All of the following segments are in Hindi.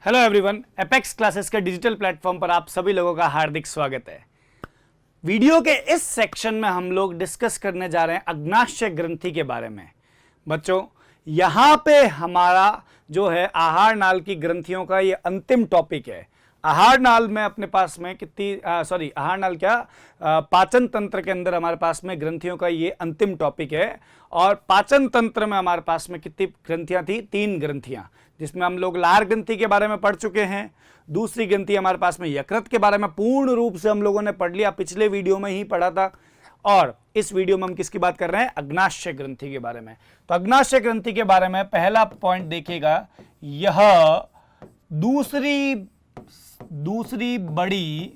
हेलो एवरीवन, एपेक्स क्लासेस के डिजिटल प्लेटफॉर्म पर आप सभी लोगों का हार्दिक स्वागत है। वीडियो के इस सेक्शन में हम लोग डिस्कस करने जा रहे हैं अग्नाशय ग्रंथि के बारे में। बच्चों, यहां पे हमारा जो है आहार नाल की ग्रंथियों का ये अंतिम टॉपिक है। आहार नाल में अपने पास में आहार नाल क्या, पाचन तंत्र के अंदर हमारे पास में ग्रंथियों का ये अंतिम टॉपिक है। और पाचन तंत्र में हमारे पास में कितनी ग्रंथियां थी? 3 ग्रंथियां, जिसमें हम लोग लार ग्रंथि के बारे में पढ़ चुके हैं। दूसरी ग्रंथि हमारे पास में यकृत के बारे में पूर्ण रूप से हम लोगों ने पढ़ लिया, पिछले वीडियो में ही पढ़ा था। और इस वीडियो में हम किसकी बात कर रहे हैं? अग्नाशय ग्रंथि के बारे में। तो अग्नाशय ग्रंथि के बारे में पहला पॉइंट देखिएगा, यह दूसरी बड़ी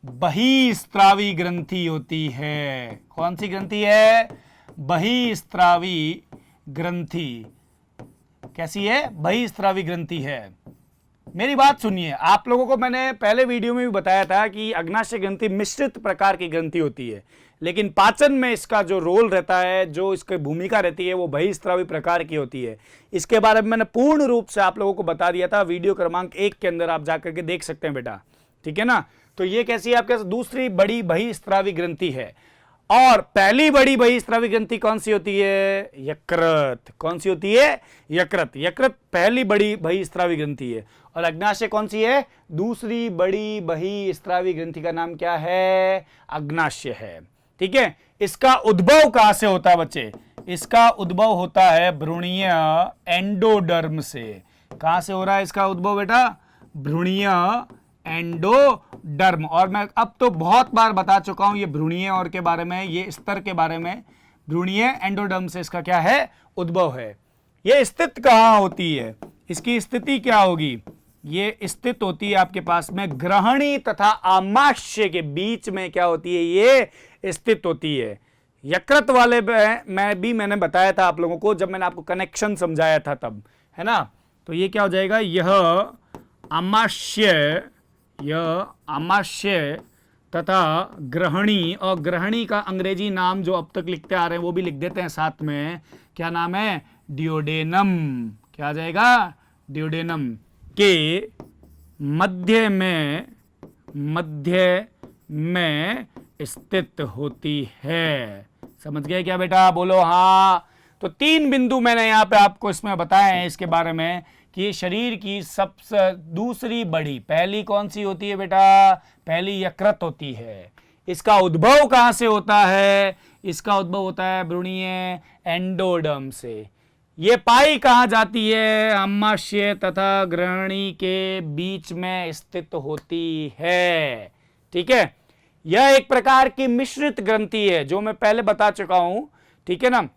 बहिस्त्रावी ग्रंथि होती है। कौन सी ग्रंथि है? बहिस्त्रावी ग्रंथि। कैसी है? बहिस्त्रावी ग्रंथि है। मेरी बात सुनिए, आप लोगों को मैंने पहले वीडियो में भी बताया था कि अग्नाशय ग्रंथि मिश्रित प्रकार की ग्रंथि होती है, लेकिन पाचन में इसका जो रोल रहता है, जो इसकी भूमिका रहती है, वो बहिस्त्रावी प्रकार की होती है। इसके बारे में मैंने पूर्ण रूप से आप लोगों को बता दिया था, वीडियो क्रमांक 1 के अंदर आप जाकर के देख सकते हैं बेटा, ठीक है ना। तो ये कैसी है? आपके दूसरी बड़ी बहिस्त्रावी ग्रंथि है। और पहली बड़ी बहिस्त्रावी ग्रंथि कौन सी होती है? यकृत। कौन सी होती है? यकृत। यकृत पहली बड़ी बहिस्त्रावी ग्रंथि है। और अग्नाशय कौन सी है? दूसरी बड़ी बहिस्त्रावी ग्रंथि का नाम क्या है? अग्नाशय है। ठीक है। इसका उद्भव कहां से होता है बच्चे? इसका उद्भव होता है भ्रूणीय एंडोडर्म से। कहां से हो रहा है इसका उद्भव बेटा? भ्रूणीय एंडोडर्म। और मैं अब तो बहुत बार बता चुका हूं ये भ्रूणीय और के बारे में, ये स्तर के बारे में। भ्रूणीय एंडोडर्म से इसका क्या है? उद्भव है। ये स्थित कहां होती है? इसकी स्थिति क्या होगी? ये स्थित होती है आपके पास में ग्रहणी तथा आमाशय के बीच में। क्या होती है? ये स्थित होती है। यकृत वाले में भी मैंने बताया था आप लोगों को, जब मैंने आपको कनेक्शन समझाया था तब, है ना। तो ये क्या हो जाएगा? यह आमाशय तथा ग्रहणी। और ग्रहणी का अंग्रेजी नाम जो अब तक लिखते आ रहे हैं वो भी लिख देते हैं साथ में। क्या नाम है? डियोडेनम। क्या आ जाएगा? डियोडेनम के मध्य में स्थित होती है। समझ गए क्या बेटा? बोलो हाँ। तो 3 बिंदु मैंने यहां पे आपको इसमें बताए हैं इसके बारे में कि शरीर की सबसे दूसरी बड़ी, पहली कौन सी होती है बेटा? पहली यकृत होती है। इसका उद्भव कहां से होता है? इसका उद्भव होता है भ्रूणीय एंडोडर्म से। ये पाई कहां जाती है? आमाशय तथा ग्रहणी के बीच में स्थित होती है। ठीक है। यह एक प्रकार की मिश्रित ग्रंथि है, जो मैं पहले बता चुका हूं, ठीक है ना।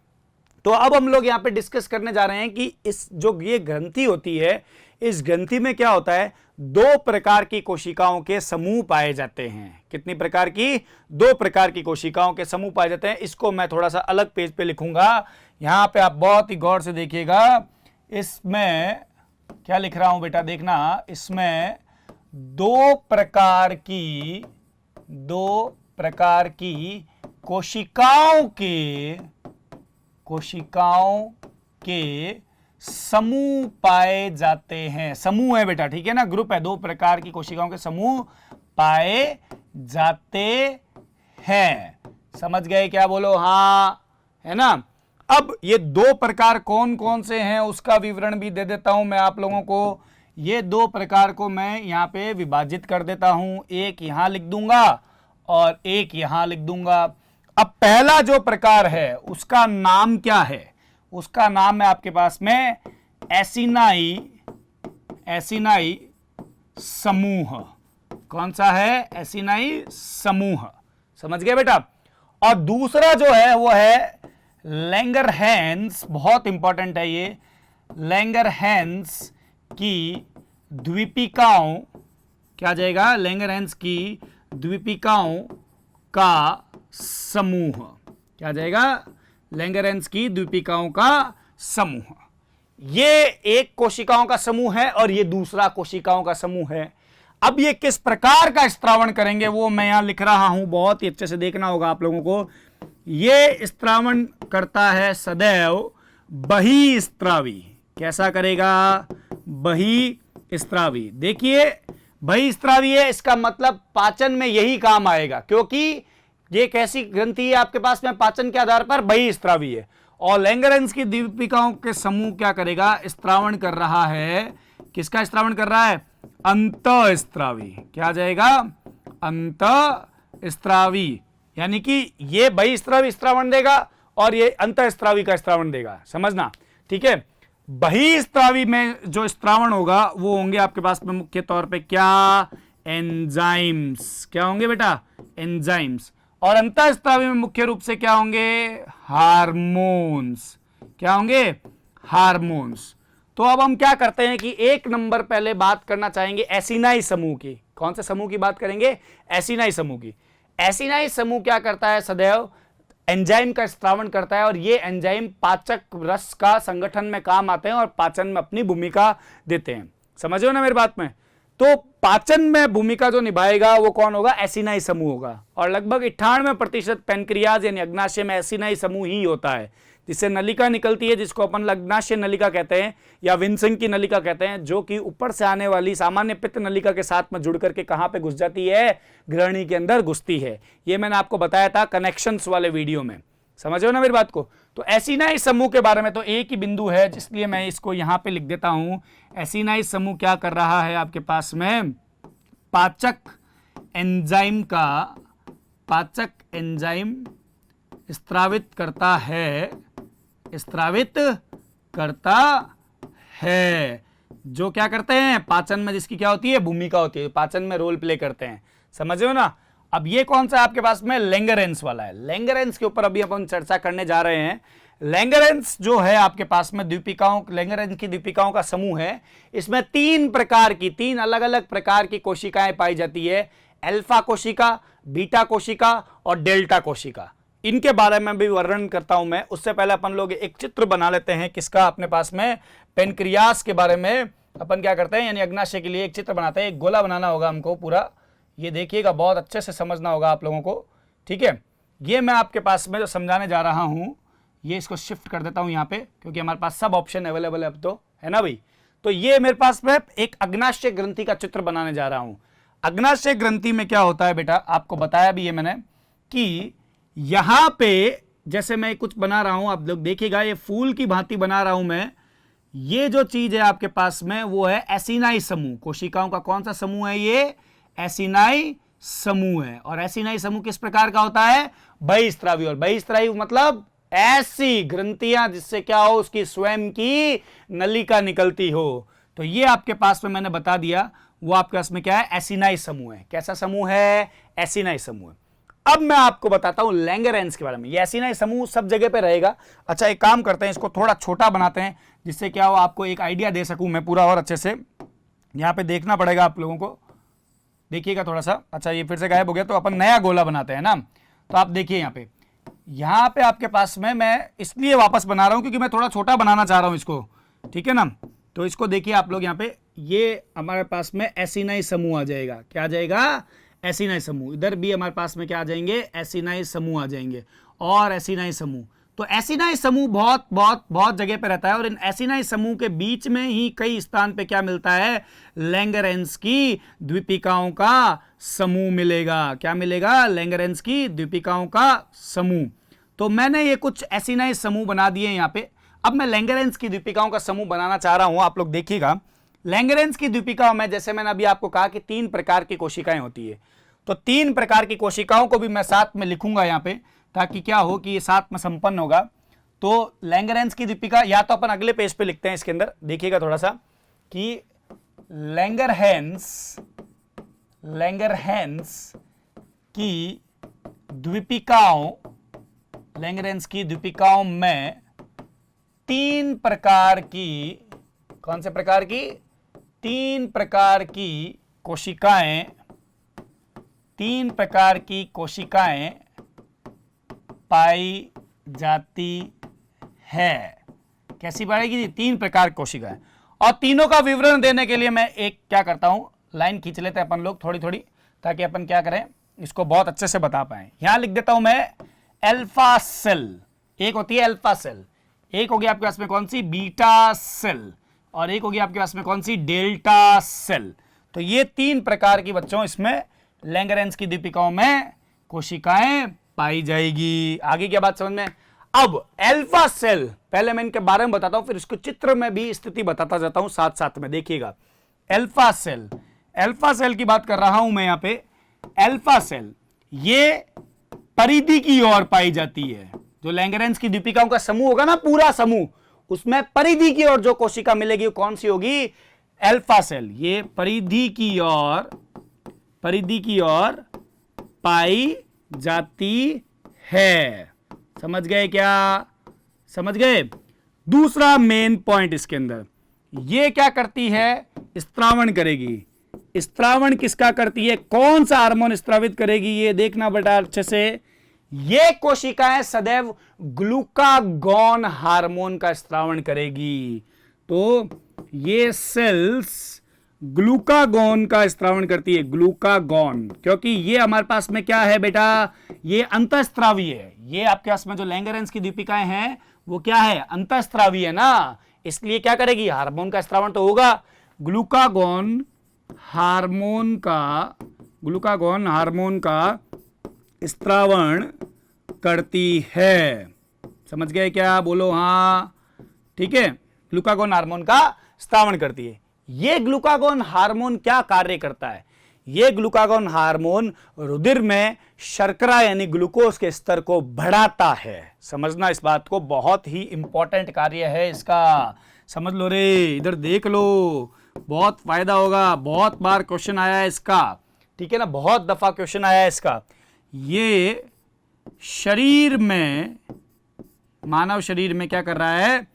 तो अब हम लोग यहां पे डिस्कस करने जा रहे हैं कि इस जो ये ग्रंथि होती है, इस ग्रंथि में क्या होता है? 2 प्रकार की कोशिकाओं के समूह पाए जाते हैं। कितनी प्रकार की? 2 प्रकार की कोशिकाओं के समूह पाए जाते हैं। इसको मैं थोड़ा सा अलग पेज पे लिखूंगा। यहां पे आप बहुत ही गौर से देखिएगा। इसमें क्या लिख रहा हूं बेटा? देखना, इसमें 2 प्रकार की कोशिकाओं के समूह पाए जाते हैं। समूह है बेटा, ठीक है ना, ग्रुप है। 2 प्रकार की कोशिकाओं के समूह पाए जाते हैं। समझ गए क्या? बोलो हाँ, है ना। अब ये 2 प्रकार कौन कौन से हैं उसका विवरण भी दे देता हूं मैं आप लोगों को। ये 2 प्रकार को मैं यहां पे विभाजित कर देता हूं। एक यहां लिख दूंगा और एक यहां लिख दूंगा। अब पहला जो प्रकार है उसका नाम क्या है? उसका नाम है आपके पास में एसिनाई समूह। कौन सा है? एसिनाई समूह। समझ गए बेटा। और दूसरा जो है वो है लैंगरहैंस। बहुत इंपॉर्टेंट है ये। लैंगरहैंस की द्वीपिकाओं। क्या आ जाएगा? लैंगरहैंस की द्वीपिकाओं का समूह। क्या आ जाएगा? लैंगरहैंस की द्वीपिकाओं का समूह। ये एक कोशिकाओं का समूह है और ये दूसरा कोशिकाओं का समूह है। अब ये किस प्रकार का स्त्रावण करेंगे वो मैं यहां लिख रहा हूं, बहुत ही अच्छे से देखना होगा आप लोगों को। ये स्त्रावण करता है सदैव बहिस्त्रावी। कैसा करेगा? बहिस्त्रावी। देखिए बहिस्त्रावी है, इसका मतलब पाचन में यही काम आएगा, क्योंकि ये एक ऐसी ग्रंथि है आपके पास में पाचन के आधार पर बहिस्त्रावी है। और लैंगरेंस की दीपिकाओं के समूह क्या करेगा, स्त्रावण कर रहा है। किसका स्त्रावण कर रहा है, अंतःस्त्रावी। क्या आ जाएगा, अंतःस्त्रावी, यानी कि ये बहिस्त्रावी स्त्रावण देगा और ये अंतःस्त्रावी का स्त्रावण देगा, समझना, ठीक है। बहिस्त्रावी में जो स्त्रावण होगा वो होंगे आपके पास में मुख्य तौर पे क्या, एंजाइम्स। क्या होंगे बेटा, एंजाइम्स। और अंतःस्त्रावी में मुख्य रूप से क्या होंगे, हार्मोन्स। क्या होंगे, हार्मोन्स। तो अब हम क्या करते हैं कि एक नंबर पहले बात करना चाहेंगे एसिनाई समूह की। कौन से समूह की बात करेंगे, एसिनाई समूह की। एसिनाई समूह क्या करता है, सदैव एंजाइम का स्त्रावण करता है, और ये एंजाइम पाचक रस का संगठन में काम आते हैं और पाचन में अपनी भूमिका देते हैं। समझो ना मेरी बात में। तो पाचन में भूमिका जो निभाएगा वो कौन होगा, एसिनाई समूह होगा। और लगभग 98% पेनक्रियाज यानी अग्नाशय में एसिनाई समूह ही होता है, जिससे नलिका निकलती है, जिसको अपन अग्नाशय नलिका कहते हैं या विन्सेंट की नलिका कहते हैं, जो कि ऊपर से आने वाली सामान्य पित्त नलिका के साथ में जुड़ करके कहां पे घुस जाती है, ग्रहणी के अंदर घुसती है। ये मैंने आपको बताया था कनेक्शंस वाले वीडियो में, समझो ना मेरी बात को। तो एसिनाई समूह के बारे में तो एक ही बिंदु है, जिसलिए मैं इसको यहां पे लिख देता हूं। एसिनाई समूह क्या कर रहा है आपके पास में, पाचक एंजाइम का, पाचक एंजाइम स्त्रावित करता है, स्त्रावित करता है। जो क्या करते हैं, पाचन में जिसकी क्या होती है, भूमिका होती है, पाचन में रोल प्ले करते हैं, समझो ना। अब ये कौन सा आपके पास में, लैंगरेंस वाला है। लैंगरेंस के ऊपर अभी अपन चर्चा करने जा रहे हैं। लैंगरेंस जो है आपके पास में द्वीपिकाओं, लैंगरेंस की द्वीपिकाओं का समूह है। इसमें तीन अलग अलग प्रकार की कोशिकाएं पाई जाती है, अल्फा कोशिका, बीटा कोशिका और डेल्टा कोशिका। इनके बारे में भी वर्णन करता हूं मैं। उससे पहले अपन लोग एक चित्र बना लेते हैं, किसका, अपने पास में पेनक्रियास के बारे में अपन क्या करते हैं, यानी अग्नाशय के लिए एक चित्र बनाते हैं। एक गोला बनाना होगा हमको पूरा, ये देखिएगा, बहुत अच्छे से समझना होगा आप लोगों को, ठीक है। ये मैं आपके पास में जो समझाने जा रहा हूं, ये इसको शिफ्ट कर देता हूं यहाँ पे, क्योंकि हमारे पास सब ऑप्शन अवेलेबल है अब तो, है ना भाई। तो ये मेरे पास में एक अग्नाशय ग्रंथि का चित्र बनाने जा रहा हूं। अग्नाशय ग्रंथि में क्या होता है बेटा, आपको बताया भी है मैंने कि यहां पे जैसे मैं कुछ बना रहा हूं, आप लोग देखिएगा, ये फूल की भांति बना रहा हूं मैं। ये जो चीज है आपके पास में वो है एसिनाई समूह। कोशिकाओं का कौन सा समूह है, ये एसिनाई समूह है। और एसिनाई समूह किस प्रकार का होता है, बहिस्त्रावी। और बहिस्त्रावी मतलब ऐसी ग्रंथियां जिससे क्या हो, उसकी स्वयं की नलिका निकलती हो। तो ये आपके पास में मैंने बता दिया, वो आपके पास में क्या है, एसिनाई समूह है। कैसा समूह है, एसिनाई समूह है। अब मैं आपको बताता हूं लैंगरेंस के बारे में। ये एसिनाई समूह सब जगह पे रहेगा। अच्छा एक काम करते हैं, इसको थोड़ा छोटा बनाते हैं, जिससे क्या हो, आपको एक आइडिया दे सकूं मैं पूरा और अच्छे से। यहां पे देखना पड़ेगा आप लोगों को, देखिएगा थोड़ा सा। अच्छा ये फिर से गायब हो गया, तो अपन नया गोला बनाते हैं ना। तो आप देखिए यहाँ पे आपके पास में, मैं इसलिए वापस बना रहा हूं क्योंकि मैं थोड़ा छोटा बनाना चाह रहा हूं इसको, ठीक है ना। तो इसको देखिए आप लोग, यहाँ पे ये हमारे पास में एसिनाई समूह आ जाएगा। क्या आ जाएगा, एसिनाई समूह। इधर भी हमारे पास में क्या आ जाएंगे, एसिनाई समूह आ जाएंगे और एसिनाई समूह। तो एसिनाई समूह बहुत बहुत बहुत जगह पे रहता है, और इन एसिनाई समूह के बीच में ही कई स्थान पे क्या मिलता है, लैंगरेंस की द्वीपिकाओं का समूह मिलेगा। क्या मिलेगा, लैंगरेंस की द्वीपिकाओं का समूह। तो मैंने ये कुछ एसिनाई समूह बना दिए यहाँ पे। अब मैं लैंगरेंस की द्वीपिकाओं का समूह बनाना चाह रहा हूं। आप लोग देखिएगा, लैंगरेंस की द्वीपिकाओं में, जैसे मैंने अभी आपको कहा कि 3 प्रकार की कोशिकाएं होती है, तो 3 प्रकार की कोशिकाओं को भी मैं साथ में लिखूंगा यहाँ पे, ताकि क्या हो कि ये साथ में संपन्न होगा। तो लैंगरेंस की द्वीपिका, या तो अपन अगले पेज पे लिखते हैं इसके अंदर, देखिएगा थोड़ा सा, कि लैंगरहेंस की द्वीपिकाओं, लैंगरेंस की द्वीपिकाओं में 3 प्रकार की, कौन से प्रकार की, 3 प्रकार की कोशिकाएं, 3 प्रकार की कोशिकाएं पाई जाती है। कैसी पाएगी, 3 प्रकार की कोशिकाएं। और तीनों का विवरण देने के लिए मैं एक क्या करता हूं, लाइन खींच लेते हैं अपन लोग थोड़ी थोड़ी, ताकि अपन क्या करें, इसको बहुत अच्छे से बता पाए। यहां लिख देता हूं मैं अल्फा सेल, एक होती है अल्फा सेल, एक होगी आपके पास में कौन सी, बीटा सेल, और एक होगी आपके पास में कौन सी, डेल्टा सेल। तो ये 3 प्रकार की बच्चों इसमें लैंगरेंज की दीपिकाओं में कोशिकाएं पाई जाएगी। आगे क्या बात समझ में। अब अल्फा सेल, पहले मैं इनके बारे में बताता हूं, फिर इसको चित्र में भी स्थिति बताता जाता हूं साथ साथ में, देखिएगा। अल्फा सेल, अल्फा सेल की बात कर रहा हूं मैं यहां पे। अल्फा सेल ये परिधि की ओर पाई जाती है। जो लैंगरेंज की दीपिकाओं का समूह होगा ना, पूरा समूह, उसमें परिधि की ओर जो कोशिका मिलेगी वो कौन सी होगी, अल्फा सेल। ये परिधि की ओर पाई जाती है। समझ गए क्या, समझ गए। दूसरा मेन पॉइंट इसके अंदर, ये क्या करती है, स्त्रावण करेगी। स्त्रावण किसका करती है, कौन सा हार्मोन स्त्रावित करेगी, ये देखना बेटा अच्छे से। ये कोशिकाएं सदैव ग्लूकागॉन हार्मोन का स्त्रावण करेगी। तो ये सेल्स ग्लूकागॉन का स्त्रावण करती है, ग्लूकागॉन, क्योंकि ये हमारे पास में क्या है बेटा, ये अंतःस्त्रावी है। ये आपके पास में जो लैंगरेंज की दीपिकाएं हैं वो क्या है, अंतःस्त्रावी है ना, इसलिए क्या करेगी, हार्मोन का स्त्रावण तो होगा। ग्लूकागॉन हार्मोन का स्त्रावण करती है। समझ गए क्या, बोलो हाँ, ठीक है। ग्लूकागॉन हार्मोन का स्त्रावण करती है। ये ग्लूकागॉन हार्मोन क्या कार्य करता है, ये ग्लूकागॉन हार्मोन रुधिर में शर्करा यानी ग्लूकोज के स्तर को बढ़ाता है। समझना इस बात को, बहुत ही इंपॉर्टेंट कार्य है इसका, समझ लो रे, इधर देख लो, बहुत फायदा होगा। बहुत बार क्वेश्चन आया है इसका, ठीक है ना, बहुत दफा क्वेश्चन आया है इसका। ये शरीर में, मानव शरीर में क्या कर रहा है,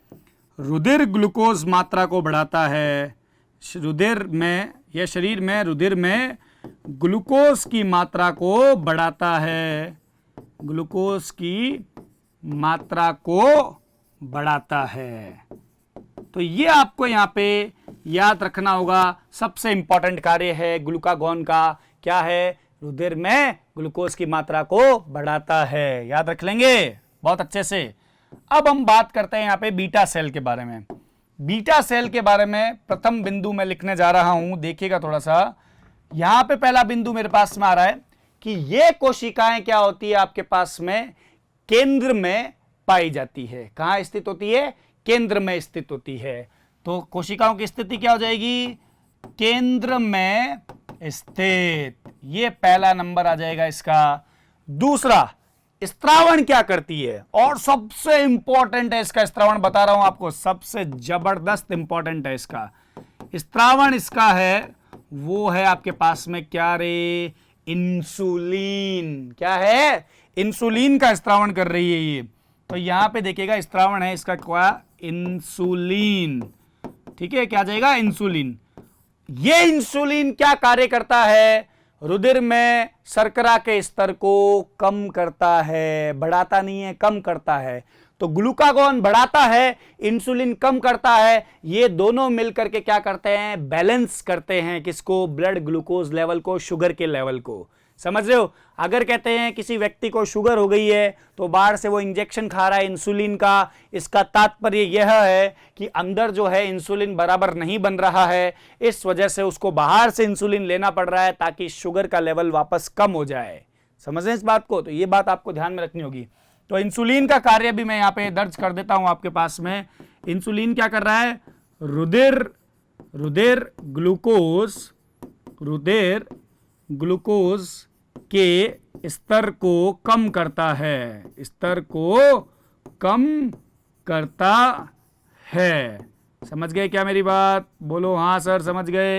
रुधिर ग्लूकोज मात्रा को बढ़ाता है। रुधिर में, यह शरीर में रुधिर में ग्लूकोज की मात्रा को बढ़ाता है, ग्लूकोज की मात्रा को बढ़ाता है। तो ये आपको यहां पे याद रखना होगा, सबसे इंपॉर्टेंट कार्य है ग्लूकागॉन का, क्या है, रुधिर में ग्लूकोज की मात्रा को बढ़ाता है। याद रख लेंगे बहुत अच्छे से। अब हम बात करते हैं यहां पे बीटा सेल के बारे में। बीटा सेल के बारे में प्रथम बिंदु में लिखने जा रहा हूं, देखिएगा थोड़ा सा। यहां पे पहला बिंदु मेरे पास में आ रहा है कि ये कोशिकाएं क्या होती है आपके पास में, केंद्र में पाई जाती है। कहां स्थित होती है, केंद्र में स्थित होती है। तो कोशिकाओं की स्थिति क्या हो जाएगी, केंद्र में स्थित। ये पहला नंबर आ जाएगा इसका। दूसरा, स्त्रावण क्या करती है, और सबसे इंपॉर्टेंट है इसका स्त्रावण, बता रहा हूं आपको, सबसे जबरदस्त इंपॉर्टेंट है इसका स्त्रावण। इसका है वो है आपके पास में क्या रे, इंसुलिन। क्या है, इंसुलिन का स्त्रावण कर रही है ये। तो यहां पे देखिएगा स्त्रावण है इसका क्या, इंसुलिन, ठीक है, क्या जाएगा, इंसुलिन। ये इंसुलिन क्या कार्य करता है, रुधिर में शर्करा के स्तर को कम करता है, बढ़ाता नहीं है, कम करता है। तो ग्लूकागॉन बढ़ाता है, इंसुलिन कम करता है। ये दोनों मिलकर के क्या करते हैं, बैलेंस करते हैं किसको, ब्लड ग्लूकोज लेवल को, शुगर के लेवल को। समझ रहे हो, अगर कहते हैं किसी व्यक्ति को शुगर हो गई है तो बाहर से वो इंजेक्शन खा रहा है इंसुलिन का, इसका तात्पर्य यह है कि अंदर जो है इंसुलिन बराबर नहीं बन रहा है, इस वजह से उसको बाहर से इंसुलिन लेना पड़ रहा है ताकि शुगर का लेवल वापस कम हो जाए। समझ रहे हैं इस बात को, तो ये बात आपको ध्यान में रखनी होगी। तो इंसुलिन का कार्य भी मैं यहाँ पे दर्ज कर देता हूं आपके पास में। इंसुलिन क्या कर रहा है, रुधिर ग्लूकोज के स्तर को कम करता है, स्तर को कम करता है। समझ गए क्या मेरी बात, बोलो हाँ सर, समझ गए,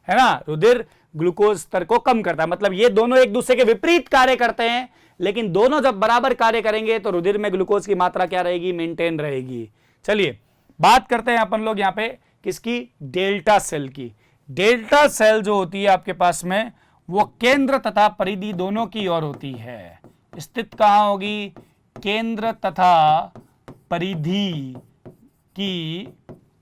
है ना। रुधिर ग्लूकोज स्तर को कम करता है, मतलब ये दोनों एक दूसरे के विपरीत कार्य करते हैं, लेकिन दोनों जब बराबर कार्य करेंगे तो रुधिर में ग्लूकोज की मात्रा क्या रहेगी, मेंटेन रहेगी। चलिए बात करते हैं अपन लोग यहाँ पे किसकी, डेल्टा सेल की। डेल्टा सेल जो होती है आपके पास में, वो केंद्र तथा परिधि दोनों की ओर होती है। स्थित कहां होगी, केंद्र तथा परिधि की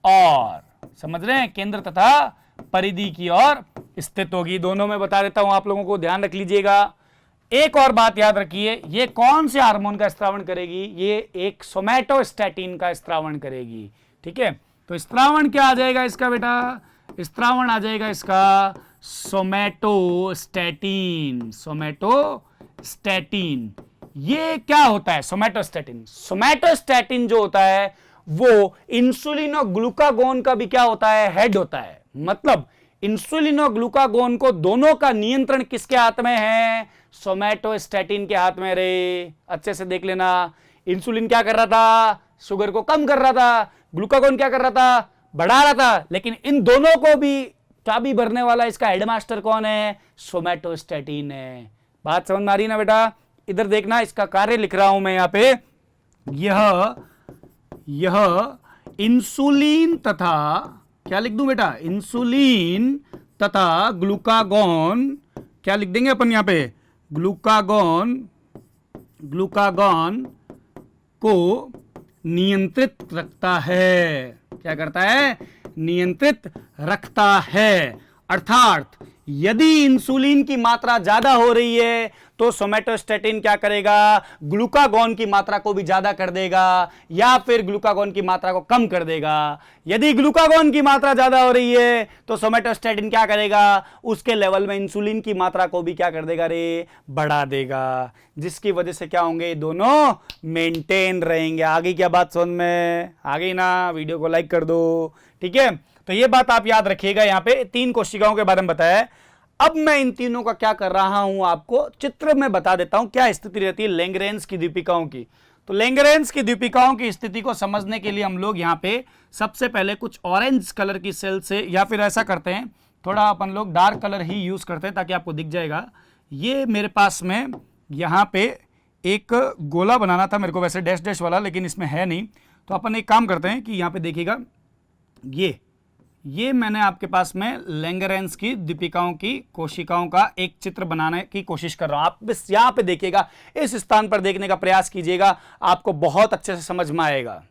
ओर। समझ रहे हैं, केंद्र तथा परिधि की ओर स्थित होगी। दोनों में बता देता हूं आप लोगों को, ध्यान रख लीजिएगा। एक और बात याद रखिए, ये कौन से हार्मोन का स्त्रावण करेगी, ये एक सोमैटोस्टैटिन का स्त्रावण करेगी, ठीक है। तो स्त्रावण क्या आ जाएगा इसका बेटा, स्त्रावण आ जाएगा इसका सोमैटोस्टैटिन। सोमैटोस्टैटिन ये क्या होता है? सोमैटोस्टैटिन, सोमैटोस्टैटिन जो होता है वो इंसुलिन और ग्लूकागोन का भी क्या होता है? हेड होता है। मतलब इंसुलिन और ग्लूकागोन को दोनों का नियंत्रण किसके हाथ में है? सोमैटोस्टैटिन के हाथ में। रे अच्छे से देख लेना, इंसुलिन क्या कर रहा था? शुगर को कम कर रहा था। ग्लूकागोन क्या कर रहा था? बढ़ा रहा था। लेकिन इन दोनों को भी चाबी भरने वाला इसका हेडमास्टर कौन है? सोमैटोस्टैटिन है। बात समझ में आ रही ना बेटा? इधर देखना, इसका कार्य लिख रहा हूं मैं यहां पे। यह इंसुलिन तथा, क्या लिख दूं बेटा? इंसुलिन तथा ग्लूकागॉन, क्या लिख देंगे अपन यहां पे? ग्लूकागॉन को नियंत्रित रखता है। क्या करता है? नियंत्रित रखता है। अर्थात यदि इंसुलिन की मात्रा ज्यादा हो रही है तो सोमैटोस्टैटिन क्या करेगा? ग्लूकागॉन की मात्रा को भी ज्यादा कर देगा या फिर ग्लूकागॉन की मात्रा को कम कर देगा। यदि ग्लूकागॉन की मात्रा ज्यादा हो रही है तो सोमैटोस्टैटिन क्या करेगा? उसके लेवल में इंसुलिन की मात्रा को भी क्या कर देगा रे? बढ़ा देगा, जिसकी वजह से क्या होंगे? दोनों मेंटेन रहेंगे। आगे क्या बात समझ में आ गई ना? वीडियो को लाइक कर दो, ठीक है। तो ये बात आप याद रखिएगा। यहां पे 3 कोशिकाओं के बारे में बताया। अब मैं इन तीनों का क्या कर रहा हूं, आपको चित्र में बता देता हूं क्या स्थिति रहती है लैंगरेंज की दीपिकाओं की। तो लैंगरेंज की दीपिकाओं की स्थिति को समझने के लिए हम लोग यहां पे सबसे पहले कुछ ऑरेंज कलर की सेल से, या फिर ऐसा करते हैं थोड़ा अपन लोग डार्क कलर ही यूज करते हैं ताकि आपको दिख जाएगा। ये मेरे पास में यहां पे एक गोला बनाना था मेरे को, वैसे डैश डैश वाला, लेकिन इसमें है नहीं। तो अपन एक काम करते हैं कि यहां पे देखिएगा, ये मैंने आपके पास में लैंगरेंज की दीपिकाओं की कोशिकाओं का एक चित्र बनाने की कोशिश कर रहा हूं। आप बस यहां पे देखिएगा, इस स्थान पर देखने का प्रयास कीजिएगा, आपको बहुत अच्छे से समझ में आएगा।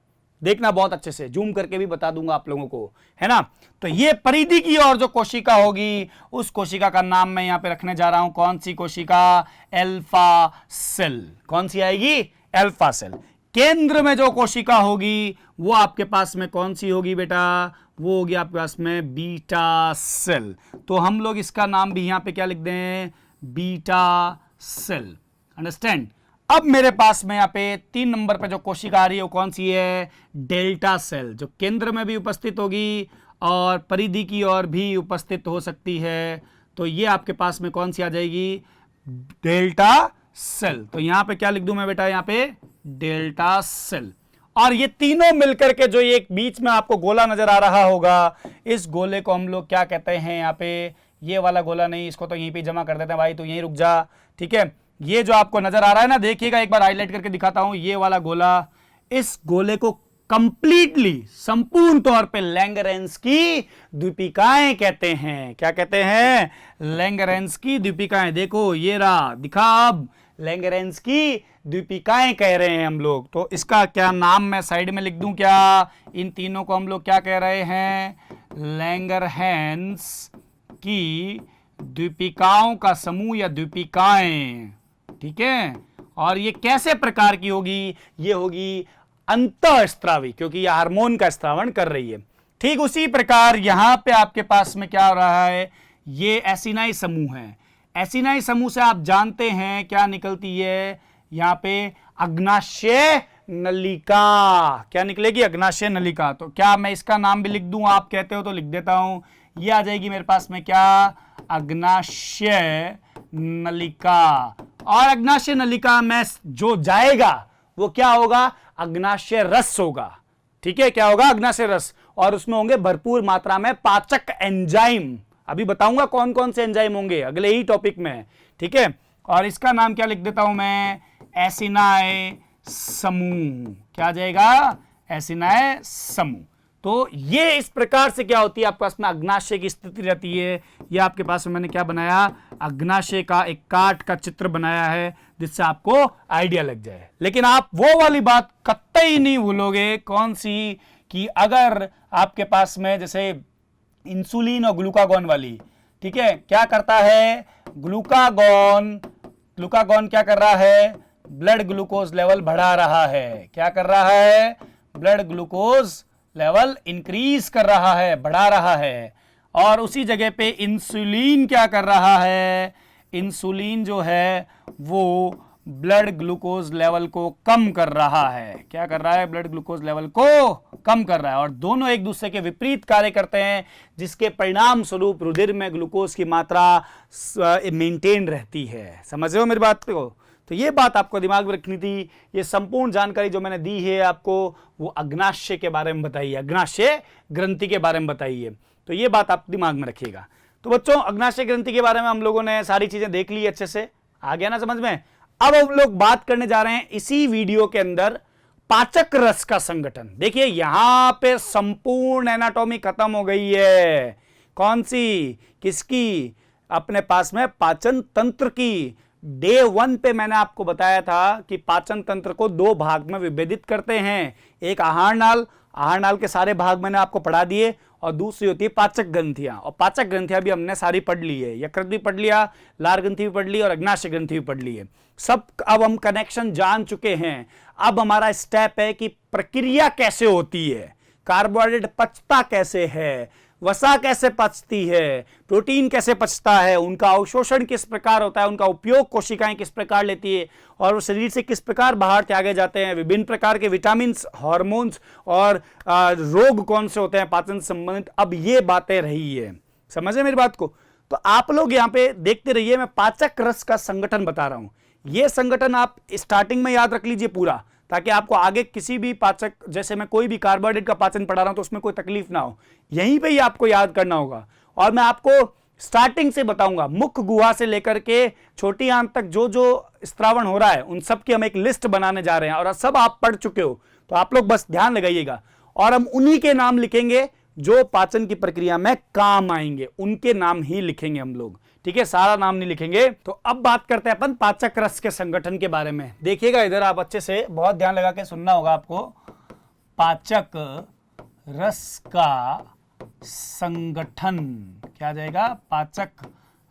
देखना बहुत अच्छे से, जूम करके भी बता दूंगा आप लोगों को, है ना। तो ये परिधि की ओर जो कोशिका होगी उस कोशिका का नाम मैं यहां पे रखने जा रहा हूं। कौन सी कोशिका? Alpha cell. कौन सी आएगी? Alpha cell. केंद्र में जो कोशिका होगी वो आपके पास में कौन सी होगी बेटा? वो होगी आपके पास में बीटा सेल। तो हम लोग इसका नाम भी यहां पे क्या लिख दें? Beta cell. अंडरस्टैंड? अब मेरे पास में यहां पे 3 नंबर पे जो कोशिका आ रही है वो कौन सी है? डेल्टा सेल, जो केंद्र में भी उपस्थित होगी और परिधि की ओर भी उपस्थित हो सकती है। तो ये आपके पास में कौन सी आ जाएगी? Delta cell. तो यहां पे क्या लिख दूं मैं बेटा? यहां पे डेल्टा सेल। और ये तीनों मिलकर के जो एक बीच में आपको गोला नजर आ रहा होगा, इस गोले को हम लोग क्या कहते हैं? यहाँ पे ये वाला गोला नहीं, इसको तो यहीं पे जमा कर देते हैं भाई, तो यहीं रुक जा, ठीक है। ये जो आपको नजर आ रहा है ना, देखिएगा एक बार हाईलाइट करके दिखाता हूं, ये वाला गोला, इस गोले को कंप्लीटली, संपूर्ण तौर पे लैंगरेंज की द्वीपिकाएं कहते हैं। क्या कहते हैं? लैंगरेंज की द्वीपिकाएं। देखो ये रहा, दिखा अब, लैंगरेंज की द्वीपिकाएं कह रहे हैं हम लोग। तो इसका क्या नाम मैं साइड में लिख दूं क्या? इन तीनों को हम लोग क्या कह रहे हैं? लैंगरहैंस की द्वीपिकाओं का समूह या द्वीपिकाएं, ठीक है। और ये कैसे प्रकार की होगी? ये होगी अंतःस्त्रावी, क्योंकि ये हार्मोन का स्त्रावण कर रही है। ठीक उसी प्रकार यहां पे आपके पास में क्या हो रहा है? ये एसिनाई समूह है। एसिनाई समूह से आप जानते हैं क्या निकलती है? यहां पे अग्नाशय नलिका। क्या निकलेगी? अग्नाशय नलिका। तो क्या मैं इसका नाम भी लिख दूं? आप कहते हो तो लिख देता हूं। ये आ जाएगी मेरे पास में क्या? अग्नाशय नलिका। और अग्नाशय नलिका में जो जाएगा वो क्या होगा? अग्नाशय रस होगा, ठीक है। क्या होगा? अग्नाशय रस। और उसमें होंगे भरपूर मात्रा में पाचक एंजाइम। अभी बताऊंगा कौन कौन से एंजाइम होंगे अगले ही टॉपिक में, ठीक है। और इसका नाम क्या लिख देता हूं मैं? एसिनाय समूह। क्या आ जाएगा? एसिनाय समूह। तो ये इस प्रकार से क्या होती है, आपके पास में अग्नाशय की स्थिति रहती है। ये आपके पास में मैंने क्या बनाया? अग्नाशय का एक काट का चित्र बनाया है, जिससे आपको आइडिया लग जाए। लेकिन आप वो वाली बात कतई नहीं भूलोगे। कौन सी? कि अगर आपके पास में जैसे इंसुलिन और ग्लूकागॉन वाली, ठीक है, क्या करता है? ग्लूकागॉन क्या कर रहा है? ब्लड ग्लूकोज लेवल बढ़ा रहा है। क्या कर रहा है? ब्लड ग्लूकोज लेवल इंक्रीज कर रहा है, बढ़ा रहा है। और उसी जगह पे इंसुलिन क्या कर रहा है, इंसुलिन जो है वो ब्लड ग्लूकोज लेवल को कम कर रहा है। क्या कर रहा है, ब्लड ग्लूकोज लेवल को कम कर रहा है। और दोनों एक दूसरे के विपरीत कार्य करते हैं, जिसके परिणाम स्वरूप रुधिर में ग्लूकोज की मात्रा मेंटेन रहती है। समझ रहे हो मेरी बात को? तो ये बात आपको दिमाग में रखनी थी। ये संपूर्ण जानकारी जो मैंने दी है आपको, वो अग्नाशय के बारे में बताई है, अग्नाशय ग्रंथि के बारे में बताई है। तो ये बात आप दिमाग में रखिएगा। तो बच्चों, अग्नाशय ग्रंथि के बारे में हम लोगों ने सारी चीजें देख ली अच्छे से, आ गया ना समझ में? अब हम लोग बात करने जा रहे हैं इसी वीडियो के अंदर पाचक रस का संगठन। देखिए यहां पे संपूर्ण एनाटॉमी खत्म हो गई है। कौन सी? किसकी? अपने पास में पाचन तंत्र की। डे 1 पे मैंने आपको बताया था कि पाचन तंत्र को 2 भाग में विभेदित करते हैं। एक आहार नाल, आहार नाल के सारे भाग मैंने आपको पढ़ा दिए, और दूसरी होती है पाचक ग्रंथियां। और पाचक ग्रंथियां भी हमने सारी पढ़ ली है। यकृत भी पढ़ लिया, लार ग्रंथि भी पढ़ ली, और अग्नाशय ग्रंथि भी पढ़ ली है। सब अब हम कनेक्शन जान चुके हैं। अब हमारा स्टेप है कि प्रक्रिया कैसे होती है, कार्बोहाइड्रेट पचता कैसे है, वसा कैसे पचती है, प्रोटीन कैसे पचता है, उनका अवशोषण किस प्रकार होता है, उनका उपयोग कोशिकाएं किस प्रकार लेती है, और वो शरीर से किस प्रकार बाहर त्यागे जाते हैं, विभिन्न प्रकार के विटामिन्स, हार्मोन्स और रोग कौन से होते हैं पाचन संबंधित। अब ये बातें रही है, समझे मेरी बात को? तो आप लोग यहाँ पे देखते रहिए, मैं पाचक रस का संगठन बता रहा हूं। ये संगठन आप स्टार्टिंग में याद रख लीजिए पूरा, ताकि आपको आगे किसी भी पाचक, जैसे मैं कोई भी कार्बोहाइड्रेट का पाचन पढ़ा रहा हूं तो उसमें कोई तकलीफ ना हो, यहीं पे ही आपको याद करना होगा। और मैं आपको स्टार्टिंग से बताऊंगा, मुख गुहा से लेकर के छोटी आंत तक जो जो स्त्रावण हो रहा है उन सब की हम एक लिस्ट बनाने जा रहे हैं, और सब आप पढ़ चुके हो। तो आप लोग बस ध्यान लगाइएगा, और हम उन्हीं के नाम लिखेंगे जो पाचन की प्रक्रिया में काम आएंगे, उनके नाम ही लिखेंगे हम लोग, ठीक है? सारा नाम नहीं लिखेंगे। तो अब बात करते हैं अपन पाचक रस के संगठन के बारे में। देखिएगा इधर, आप अच्छे से बहुत ध्यान लगा के सुनना होगा आपको। पाचक रस का संगठन क्या आ जाएगा? पाचक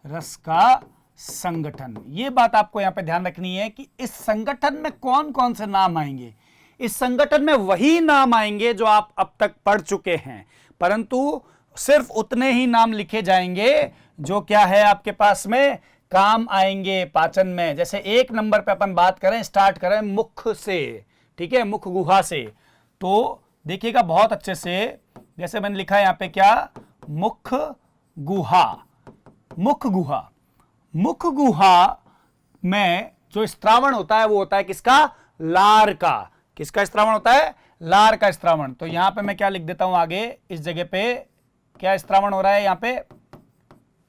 रस का संगठन। ये बात आपको यहां पे ध्यान रखनी है कि इस संगठन में कौन कौन से नाम आएंगे। इस संगठन में वही नाम आएंगे जो आप अब तक पढ़ चुके हैं, परंतु सिर्फ उतने ही नाम लिखे जाएंगे जो क्या है आपके पास में काम आएंगे पाचन में। जैसे 1 नंबर पे अपन बात करें, स्टार्ट करें मुख से, ठीक है, मुख गुहा से। तो देखिएगा बहुत अच्छे से, जैसे मैंने लिखा है यहां पे क्या, मुख गुहा। मुख गुहा, मुख गुहा में जो स्त्रावण होता है वो होता है किसका? लार का। किसका स्त्रावण होता है? लार का स्त्रावण। तो यहां पे मैं क्या लिख देता हूं आगे, इस जगह पे क्या स्त्रावण हो रहा है यहां पे,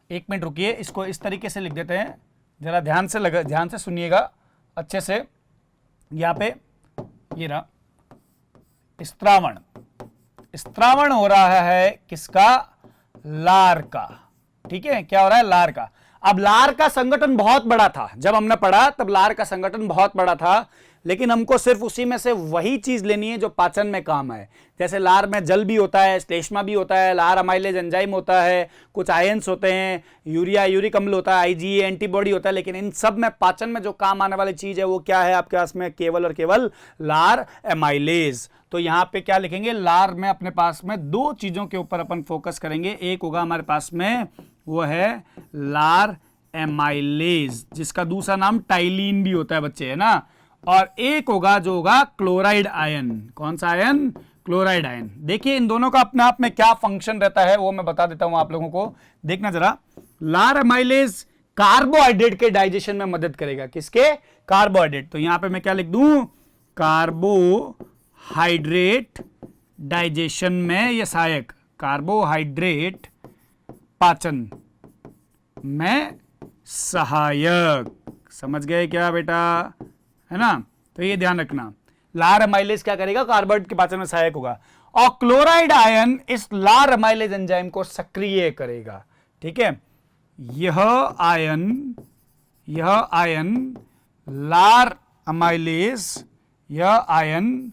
1 मिनट रुकिए, इसको इस तरीके से लिख देते हैं, जरा ध्यान से सुनिएगा अच्छे से। यहां पे ये रहा स्त्रावण। स्त्रावण हो रहा है किसका? लार का, ठीक है? क्या हो रहा है? लार का। अब लार का संगठन बहुत बड़ा था, जब हमने पढ़ा तब लार का संगठन बहुत बड़ा था, लेकिन हमको सिर्फ उसी में से वही चीज लेनी है जो पाचन में काम है। जैसे लार में जल भी होता है, श्लेष्मा भी होता है, लार अमाइलेज एंजाइम होता है, कुछ आयंस होते हैं, यूरिया यूरिक अम्ल होता है, आईजीए एंटीबॉडी होता है, लेकिन इन सब में पाचन में जो काम आने वाली चीज है वो क्या है आपके पास में? केवल और केवल लार एमाइलेज। तो यहाँ पे क्या लिखेंगे? लार में अपने पास में 2 चीजों के ऊपर अपन फोकस करेंगे। एक होगा हमारे पास में वो है लार एमाइलेज, जिसका दूसरा नाम टाइलिन भी होता है बच्चे, है ना? और एक होगा जो होगा क्लोराइड आयन। कौन सा आयन? Chloride ion. देखिए इन दोनों का अपने आप में क्या फंक्शन रहता है वो मैं बता देता हूं आप लोगों को, देखना जरा। लार एमाइलेज कार्बोहाइड्रेट के डाइजेशन में मदद करेगा। किसके? कार्बोहाइड्रेट। तो यहां पे मैं क्या लिख दूं? कार्बोहाइड्रेट डाइजेशन में ये सहायक, कार्बोहाइड्रेट पाचन में सहायक। समझ गए क्या बेटा? है ना? तो ये ध्यान रखना, लार एमाइलेज क्या करेगा? कार्बोहाइड्रेट के पाचन में सहायक होगा। और क्लोराइड आयन इस लार एमाइलेज एंजाइम को सक्रिय करेगा, ठीक है? यह आयन लार एमाइलेज, यह आयन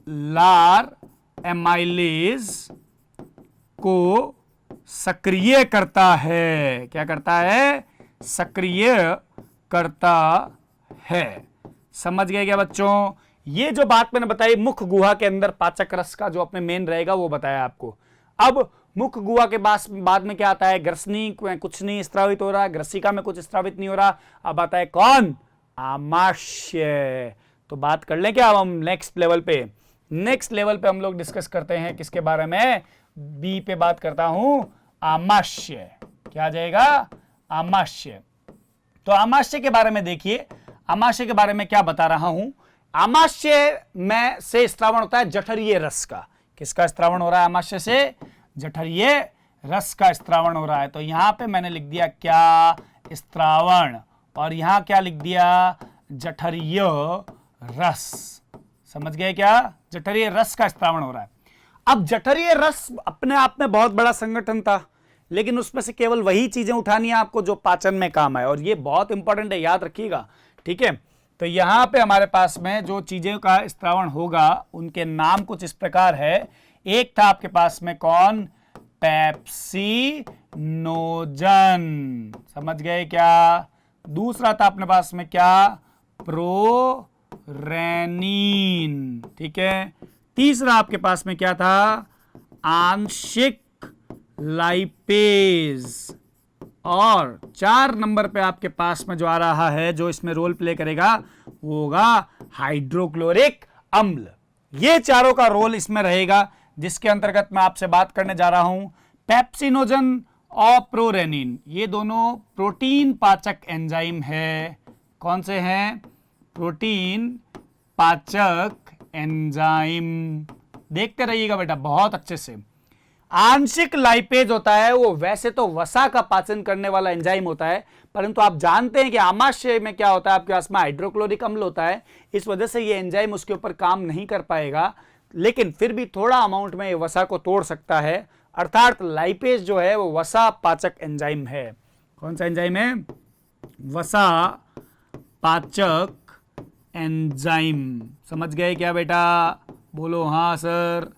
लार एमाइलेज को सक्रिय करता है। क्या करता है? सक्रिय करता है। समझ गए क्या बच्चों? ये जो बात मैंने बताई मुख गुहा के अंदर पाचक रस का जो अपने मेन रहेगा वो बताया आपको। अब मुख गुहा के बाद में क्या आता है, ग्रसनी कुछ नहीं स्त्रावित हो रहा, ग्रसिका में कुछ स्त्रावित नहीं हो रहा, अब आता है कौन, आमाशय। तो बात कर लें क्या अब हम नेक्स्ट लेवल पे, नेक्स्ट लेवल पे हम लोग डिस्कस करते हैं किसके बारे में, बी पे बात करता हूं, आमाशय। क्या आ जाएगा, आमाशय। तो आमाशय के बारे में देखिए, आमाशय के बारे में क्या बता रहा हूं। आमाशय में से स्त्रावण होता है जठरीय रस का। किसका स्त्रावण हो रहा है आमाशय से, जठरीय रस का स्त्रावण हो रहा है। तो यहां पे मैंने लिख दिया क्या, स्त्रावण, और यहां क्या लिख दिया, जठरीय रस। समझ गए क्या, जठरीय रस का स्त्रावण हो रहा है। अब जठरीय रस अपने आप में बहुत बड़ा संगठन था, लेकिन उसमें से केवल वही चीजें उठानी है आपको जो पाचन में काम आए, और ये बहुत इंपॉर्टेंट है, याद रखिएगा, ठीक है। तो यहां पे हमारे पास में जो चीजें का स्त्रावण होगा उनके नाम कुछ इस प्रकार है। एक था आपके पास में कौन, पेप्सिनोजन, समझ गए क्या। दूसरा था अपने पास में क्या, प्रोरेनिन, ठीक है। तीसरा आपके पास में क्या था, आंशिक लाइपेज, और 4 नंबर पे आपके पास में जो आ रहा है, जो इसमें रोल प्ले करेगा वो होगा हाइड्रोक्लोरिक अम्ल। ये चारों का रोल इसमें रहेगा, जिसके अंतर्गत मैं आपसे बात करने जा रहा हूं। पेप्सिनोजन और प्रोरेनिन ये दोनों प्रोटीन पाचक एंजाइम है। कौन से हैं, प्रोटीन पाचक एंजाइम। देखते रहिएगा बेटा बहुत अच्छे से। आंशिक लाइपेज होता है, वो वैसे तो वसा का पाचन करने वाला एंजाइम होता है, परंतु आप जानते हैं कि आमाशय में क्या होता है, आपके पास में हाइड्रोक्लोरिक अम्ल होता है, इस वजह से ये एंजाइम उसके ऊपर काम नहीं कर पाएगा, लेकिन फिर भी थोड़ा अमाउंट में ये वसा को तोड़ सकता है। अर्थात लाइपेज जो है वो वसा पाचक एंजाइम है। कौन सा एंजाइम है, वसा पाचक एंजाइम। समझ गए क्या बेटा, बोलो हाँ सर।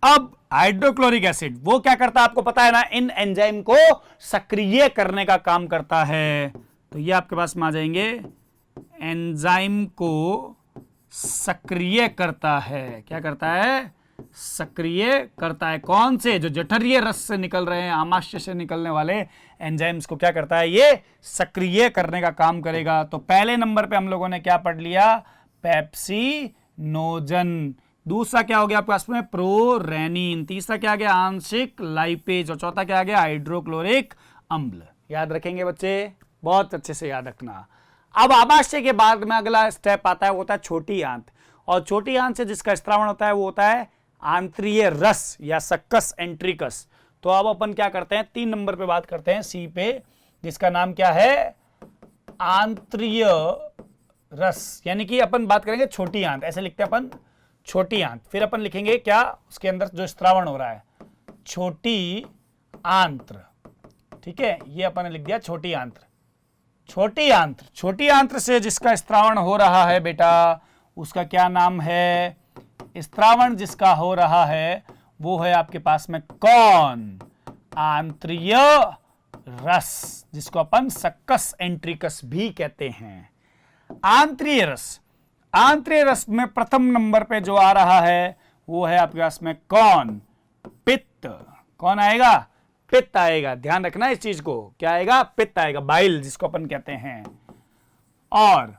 अब हाइड्रोक्लोरिक एसिड वो क्या करता है आपको पता है ना, इन एंजाइम को सक्रिय करने का काम करता है। तो ये आपके पास में आ जाएंगे, एंजाइम को सक्रिय करता है। क्या करता है, सक्रिय करता है। कौन से, जो जठरीय रस से निकल रहे हैं, आमाशय से निकलने वाले एंजाइम्स को क्या करता है, ये सक्रिय करने का काम करेगा। तो पहले नंबर पे हम लोगों ने क्या पढ़ लिया, पेप्सिनोजन। दूसरा क्या हो गया आपके पास में, प्रोरेनिन। तीसरा क्या आ गया, आंशिक लाइपेज। और चौथा क्या आ गया, हाइड्रोक्लोरिक अम्ल। याद रखेंगे बच्चे, बहुत अच्छे से याद रखना। अब आमाशय के बाद में अगला स्टेप आता है, वो होता है छोटी आंत। और छोटी आंत से जिसका स्त्रावण होता है वो होता है आंत्रीय रस या सक्कस एंट्रिकस। तो अब अपन क्या करते हैं, 3 नंबर पे बात करते हैं, सी पे, जिसका नाम क्या है, आंत्रीय रस। यानी कि अपन बात करेंगे छोटी आंत, ऐसे लिखते हैं अपन, छोटी आंत। फिर अपन लिखेंगे क्या, उसके अंदर जो स्त्रावण हो रहा है, छोटी आंत्र, ठीक है। ये अपन ने लिख दिया छोटी आंत्र, छोटी आंत्र। छोटी आंत्र से जिसका स्त्रावण हो रहा है बेटा, उसका क्या नाम है, स्त्रावण जिसका हो रहा है वो है आपके पास में कौन, आंत्रीय रस, जिसको अपन सक्कस एंट्रिकस भी कहते हैं। आंत्रीय रस, आंत्रीय रस में प्रथम नंबर पे जो आ रहा है वो है आपके पास में कौन, पित्त। कौन आएगा, पित्त आएगा। ध्यान रखना इस चीज को, क्या आएगा, पित्त आएगा, बाइल जिसको अपन कहते हैं। और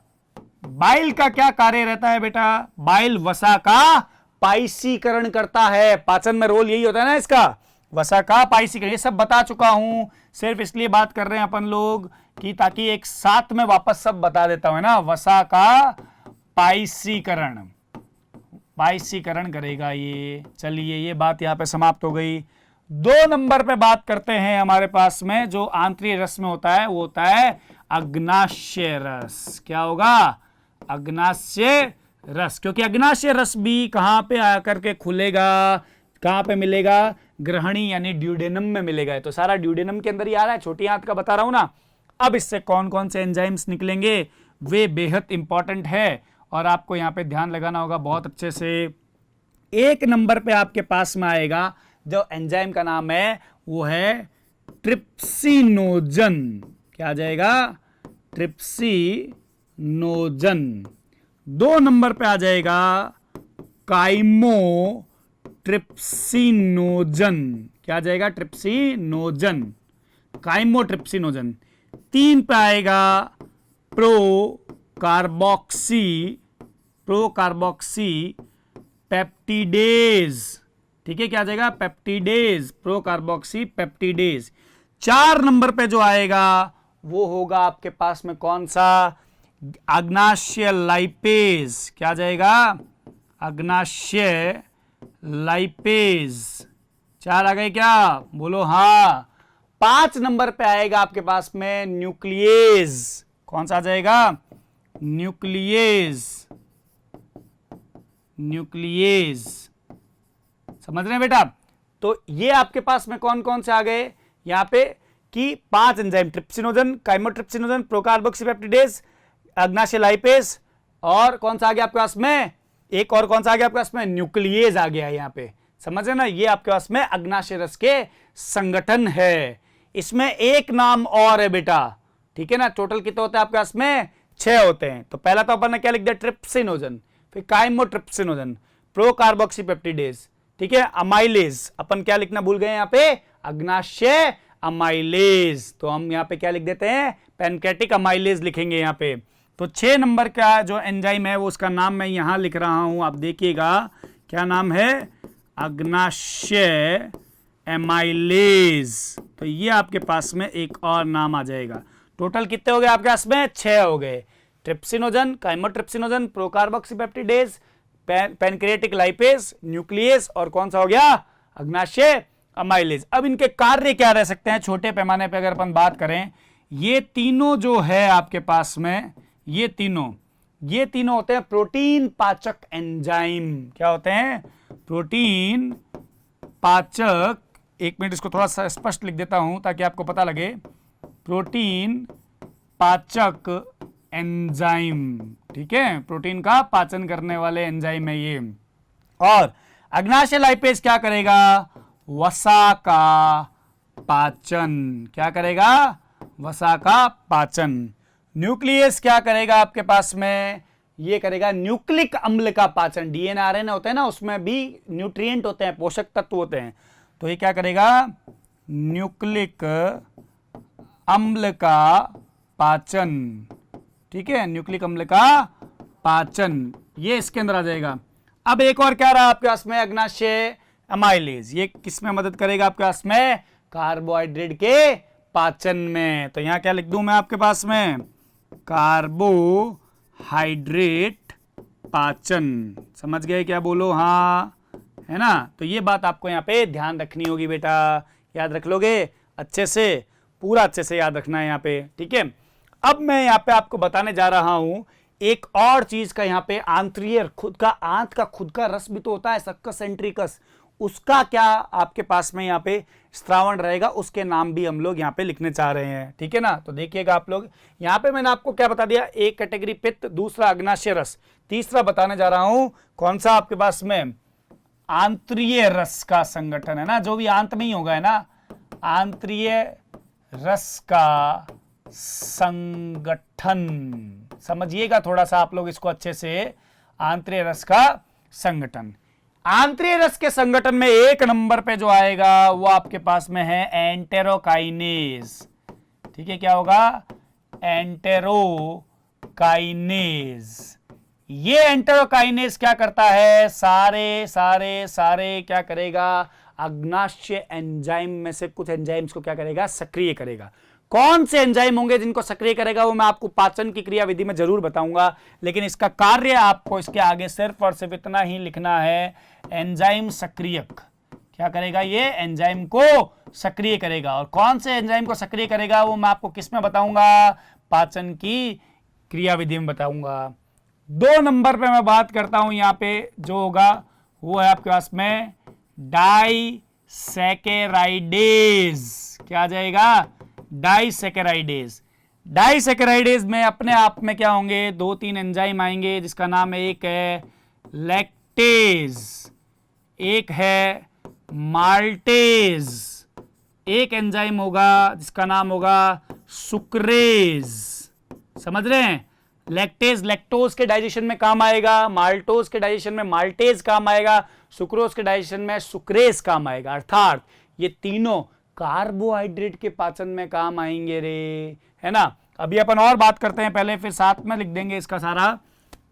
बाइल का क्या कार्य रहता है बेटा, बाइल वसा का पाइसीकरण करता है। पाचन में रोल यही होता है ना इसका, वसा का पाइसीकरण। ये सब बता चुका हूं, सिर्फ इसलिए बात कर रहे हैं अपन लोग कि ताकि एक साथ में वापस सब बता देता हूं ना। वसा का पाइसीकरण, पाइसीकरण करेगा ये। चलिए ये बात यहां पे समाप्त हो गई। 2 नंबर पे बात करते हैं, हमारे पास में जो आंतरिक रस में होता है वो होता है अग्नाशय रस। क्या होगा, अग्नाशय रस। क्योंकि अग्नाशय रस भी कहां पे आकर के खुलेगा, कहां पे मिलेगा, ग्रहणी यानी ड्यूडेनम में मिलेगा। तो सारा ड्यूडेनम के अंदर ही आ रहा है, छोटी आंत का बता रहा हूं ना। अब इससे कौन कौन से एंजाइम्स निकलेंगे वे बेहद इंपॉर्टेंट है, और आपको यहां पे ध्यान लगाना होगा बहुत अच्छे से। 1 नंबर पे आपके पास में आएगा जो एंजाइम का नाम है वो है ट्रिप्सिनोजन। क्या आ जाएगा, ट्रिप्सिनोजन। 2 नंबर पे आ जाएगा काइमोट्रिप्सिनोजन। क्या आ जाएगा? Trypsinogen, chymotrypsinogen. 3 पे आएगा प्रोकार्बोक्सी पेप्टिडेज। ठीक है, क्या आ जाएगा? Peptidase, procarboxy peptidase. 4 नंबर पे जो आएगा वो होगा आपके पास में कौन सा? अग्नाशय लाइपेज। क्या आ जाएगा? अग्नाशय लाइपेज। 4 आ गए क्या? बोलो हाँ। 5 नंबर पे आएगा आपके पास में न्यूक्लियेज। कौन सा आ जाएगा? Nuclease, nuclease. समझ रहे हैं बेटा? तो ये आपके पास में कौन कौन से आ गए यहां पे कि 5 एंजाइम, ट्रिप्सिनोजन, काइमोट्रिप्सिनोजन, प्रोकार्बोक्सीपेप्टिडेज, अग्नाशय लाइपेज, और कौन सा आ गया आपके पास में? एक और कौन सा आ गया आपके पास में? न्यूक्लियेज आ गया यहां पे। समझ रहे ना? ये आपके पास में अग्नाशय रस के संगठन है। इसमें एक नाम और है बेटा, ठीक है ना? टोटल कितने होते हैं आपके पास में? 6 होते हैं। तो पहला तो अपन ने क्या लिख दिया? ट्रिप्सिनोजन, फिर काइमोट्रिप्सिनोजन, प्रोकार्बोक्सीपेप्टिडेज, ठीक है, अमाइलेज। अपन क्या लिखना भूल गए यहां पे? अग्नाशय अमाइलेज। तो हम यहां पे क्या लिख देते हैं? पैनक्रेटिक अमाइलेज लिखेंगे यहां पे। तो 6 नंबर का जो एंजाइम है वो उसका नाम मैं यहां लिख रहा हूं, आप देखिएगा क्या नाम है? अग्नाशय एमाइलेज। तो ये आपके पास में एक और नाम आ जाएगा। टोटल कितने हो गए आपके पास में? 6 हो गए। Trypsinogen, chymotrypsinogen, procarboxypeptidase, pancreatic lipase, nucleus, और कौन सा हो गया? अग्नाशय अमाइलेज। अब इनके कार्य क्या रह सकते हैं छोटे पैमाने पे अगर अपन बात करें? ये तीनों जो है आपके पास में, ये तीनों होते हैं प्रोटीन पाचक एंजाइम। क्या होते हैं? प्रोटीन पाचक। एक मिनट, इसको थोड़ा सा स्पष्ट लिख देता हूं ताकि आपको पता लगे। प्रोटीन पाचक एंजाइम, ठीक है, प्रोटीन का पाचन करने वाले एंजाइम है ये। और अग्नाशय लाइपेज क्या करेगा? वसा का पाचन। क्या करेगा? वसा का पाचन। न्यूक्लियस क्या करेगा आपके पास में? ये करेगा न्यूक्लिक अम्ल का पाचन। डीएनए आरएनए होते हैं ना, उसमें भी न्यूट्रिएंट होते हैं, पोषक तत्व होते हैं। तो ये क्या करेगा? न्यूक्लिक अम्ल का पाचन, ठीक है, न्यूक्लिक अम्ल का पाचन, ये इसके अंदर आ जाएगा। अब एक और क्या रहा आपके पास में? अग्नाशय अमाइलेज। ये किस में मदद करेगा आपके पास में? कार्बोहाइड्रेट के पाचन में। तो यहां क्या लिख दूं मैं आपके पास में? कार्बोहाइड्रेट पाचन। समझ गए क्या? बोलो हाँ, है ना? तो ये बात आपको यहां पे ध्यान रखनी होगी बेटा। याद रख लोगे अच्छे से, पूरा अच्छे से याद रखना है यहां पे, ठीक है। अब मैं यहां पे आपको बताने जा रहा हूं एक और चीज का। यहां पे आंतरिय, खुद का आंत का खुद का रस भी तो होता है, सक्कस सेंट्रिकस। उसका क्या आपके पास में यहाँ पे स्त्रावण रहेगा, उसके नाम भी हम लोग यहाँ पे लिखने चाह रहे हैं, ठीक है ना? तो देखिएगा आप लोग, यहाँ पे मैंने आपको क्या बता दिया? एक कैटेगरी पित्त, दूसरा अग्नाशय रस, तीसरा बताने जा रहा हूं कौन सा आपके पास में? आंतरिय रस का संगठन, है ना? जो भी आंत में ही होगा, है ना? आंतरिय रस का संगठन। समझिएगा थोड़ा सा आप लोग इसको अच्छे से। आंतरिय रस का संगठन, आंतरिय रस के संगठन में 1 नंबर पे जो आएगा वो आपके पास में है एंटेरोकाइनेज, ठीक है। क्या होगा? एंटेरोकाइनेज। ये एंटेरोकाइनेज क्या करता है? सारे क्या करेगा? अग्नाशय एंजाइम में से कुछ एंजाइम्स को क्या करेगा? सक्रिय करेगा। कौन से एंजाइम होंगे जिनको सक्रिय करेगा वो मैं आपको पाचन की क्रिया विधि में जरूर बताऊंगा, लेकिन इसका कार्य आपको इसके आगे सिर्फ और सिर्फ इतना ही लिखना है, एंजाइम सक्रियक। क्या करेगा? ये एंजाइम को सक्रिय करेगा। और कौन से एंजाइम को सक्रिय करेगा वो मैं आपको किस में बताऊंगा? पाचन की क्रिया विधि में बताऊंगा। 2 नंबर पे मैं बात करता हूं, यहां पे जो होगा वो है आपके पास में डाइसैकेराइडेज। क्या आ जाएगा? डाइसैकेराइडेज। डाइसैकेराइडेज में अपने आप में क्या होंगे? 2-3 एंजाइम आएंगे जिसका नाम है, एक है लैक्टेज, एक है माल्टेज, एक एंजाइम होगा जिसका नाम होगा सुक्रेज। समझ रहे हैं? लैक्टेज लैक्टोज के डाइजेशन में काम आएगा, माल्टोज के डाइजेशन में माल्टेज काम आएगा, सुक्रोज के डाइजेशन में सुक्रेज काम आएगा। अर्थात ये तीनों कार्बोहाइड्रेट के पाचन में काम आएंगे रे, है ना। अभी अपन और बात करते हैं, पहले फिर साथ में लिख देंगे इसका सारा।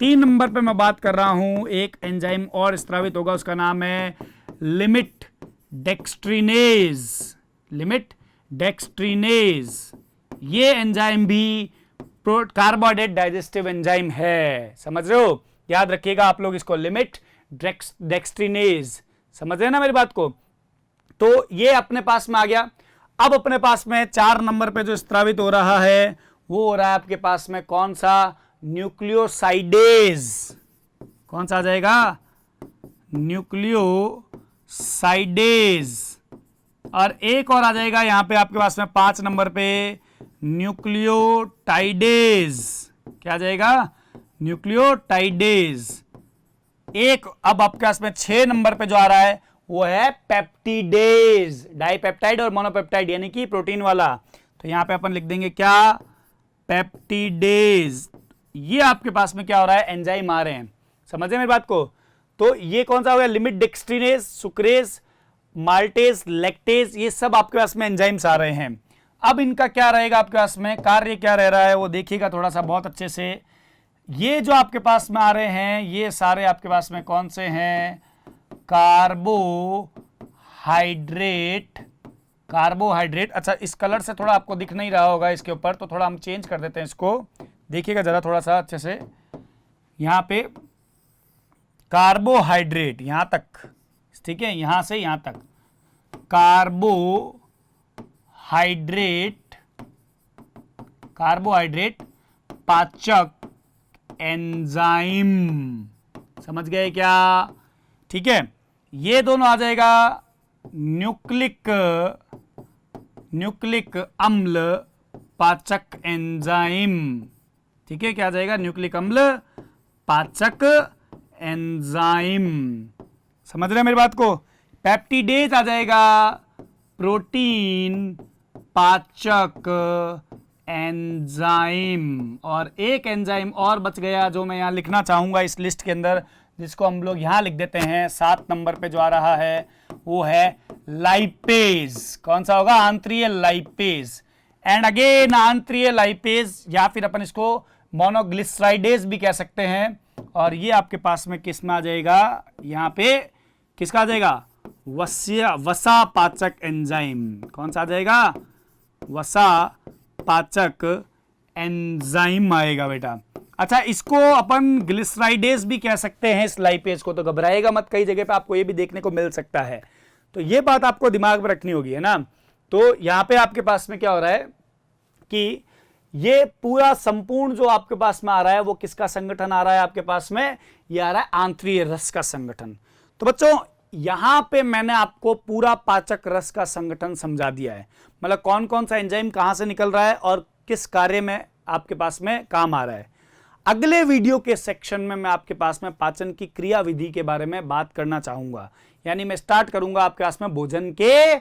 3 नंबर पे मैं बात कर रहा हूं, एक एंजाइम और स्त्रावित होगा, उसका नाम है लिमिट डेक्स्ट्रीनेज। लिमिट डेक्स्ट्रीनेज ये एंजाइम भी कार्बोहाइड्रेट डाइजेस्टिव एंजाइम है, समझ रहे हो, याद रखिएगा आप लोग इसको, लिमिट डेक्स्ट्रीनेज, समझ रहे ना मेरी बात को। तो ये अपने पास में आ गया। अब अपने पास में 4 नंबर पे जो स्त्रावित हो रहा है वो हो रहा है आपके पास में कौन सा, न्यूक्लियोसाइडेज। कौन सा आ जाएगा, न्यूक्लियोसाइडेज। और एक और आ जाएगा यहां पे आपके पास में 5 नंबर पे, न्यूक्लियोटाइडेज। क्या आ जाएगा, न्यूक्लियोटाइडेज। एक अब आपके पास में 6 नंबर पे जो आ रहा है वो है पेप्टिडेज, डाइपेप्टाइड और मोनोपेप्टाइड यानी कि प्रोटीन वाला। तो यहां पे अपन लिख देंगे क्या, पेप्टिडेज। ये आपके पास में क्या हो रहा है, एंजाइम आ रहे हैं, समझे मेरी बात को। तो ये कौन सा हो गया, लिमिट डेक्स्ट्रीनेज, सुक्रेज, माल्टेज, लैक्टेज, ये सब आपके पास में एंजाइम्स आ रहे हैं। अब इनका क्या रहेगा आपके पास में, कार्य क्या रह रहा है वो देखिएगा थोड़ा सा बहुत अच्छे से। ये जो आपके पास में आ रहे हैं ये सारे आपके पास में कौन से हैं, कार्बोहाइड्रेट। कार्बोहाइड्रेट, अच्छा इस कलर से थोड़ा आपको दिख नहीं रहा होगा इसके ऊपर, तो थोड़ा हम चेंज कर देते हैं इसको, देखिएगा जरा थोड़ा सा अच्छे से। यहां पे कार्बोहाइड्रेट यहां तक, ठीक है, यहां से यहां तक कार्बोहाइड्रेट, कार्बोहाइड्रेट पाचक एंजाइम, समझ गए क्या, ठीक है। ये दोनों आ जाएगा न्यूक्लिक अम्ल पाचक एंजाइम, ठीक है। क्या आ जाएगा, न्यूक्लिक अम्ल पाचक एंजाइम, समझ रहे हैं मेरी बात को। पेप्टिडेज आ जाएगा प्रोटीन पाचक एंजाइम। और एक एंजाइम और बच गया जो मैं यहां लिखना चाहूंगा इस लिस्ट के अंदर, जिसको हम लोग यहां लिख देते हैं 7 नंबर पे जो आ रहा है वो है लाइपेज। कौन सा होगा, आंतरीय लाइपेज। एंड अगेन आंतरीय लाइपेज, या फिर अपन इसको मोनोग्लिसराइडेज भी कह सकते हैं। और ये आपके पास में किस में आ जाएगा, यहां पे किसका आ जाएगा, वसा पाचक एंजाइम। कौन सा आ जाएगा, वसा पाचक एंजाइम आएगा बेटा। अच्छा इसको अपन ग्लिसराइडेज भी कह सकते हैं इस लाइपेज को, तो घबराएगा मत, कई जगह पे आपको ये भी देखने को मिल सकता है। तो ये बात आपको दिमाग में रखनी होगी, है ना। तो यहां पे आपके पास में क्या हो रहा है कि ये पूरा संपूर्ण जो आपके पास में आ रहा है वो किसका संगठन आ रहा है आपके पास में, ये आ रहा है आंतरीय रस का संगठन। तो बच्चों यहां पे मैंने आपको पूरा पाचक रस का संगठन समझा दिया है, मतलब कौन कौन सा एंजाइम कहां से निकल रहा है और किस कार्य में आपके पास में काम आ रहा है। अगले वीडियो के सेक्शन में मैं आपके पास में पाचन की क्रिया विधि के बारे में बात करना चाहूंगा, यानी मैं स्टार्ट करूंगा आपके पास में भोजन के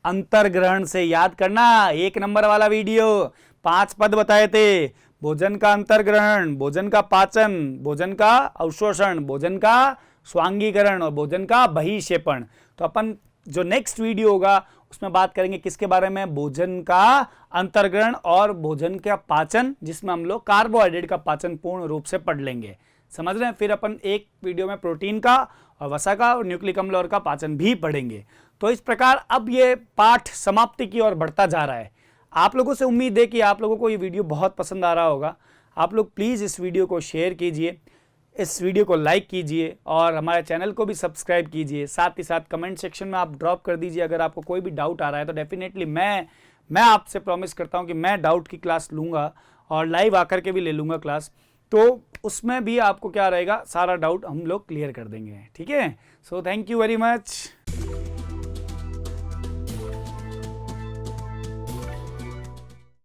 अंतर्ग्रहण से। याद करना 1 नंबर वाला वीडियो, 5 पद बताए थे, भोजन का अंतर्ग्रहण, भोजन का पाचन, भोजन का अवशोषण, भोजन का स्वांगीकरण और भोजन का बहिक्षेपण। तो अपन जो नेक्स्ट वीडियो होगा उसमें बात करेंगे किसके बारे में, भोजन का अंतर्ग्रहण और भोजन का पाचन, जिसमें हम लोग कार्बोहाइड्रेट का पाचन पूर्ण रूप से पढ़ लेंगे, समझ रहे हैं। फिर अपन एक वीडियो में प्रोटीन का और वसा का और न्यूक्लिक अम्ल और का पाचन भी पढ़ेंगे। तो इस प्रकार अब ये पाठ समाप्ति की ओर बढ़ता जा रहा है। आप लोगों से उम्मीद है कि आप लोगों को ये वीडियो बहुत पसंद आ रहा होगा। आप लोग प्लीज़ इस वीडियो को शेयर कीजिए, इस वीडियो को लाइक कीजिए और हमारे चैनल को भी सब्सक्राइब कीजिए। साथ ही साथ कमेंट सेक्शन में आप ड्रॉप कर दीजिए अगर आपको कोई भी डाउट आ रहा है, तो डेफिनेटली मैं आपसे प्रॉमिस करता हूं कि मैं डाउट की क्लास लूँगा और लाइव आकर के भी ले लूँगा क्लास, तो उसमें भी आपको क्या रहेगा, सारा डाउट हम लोग क्लियर कर देंगे, ठीक है। So thank you very much.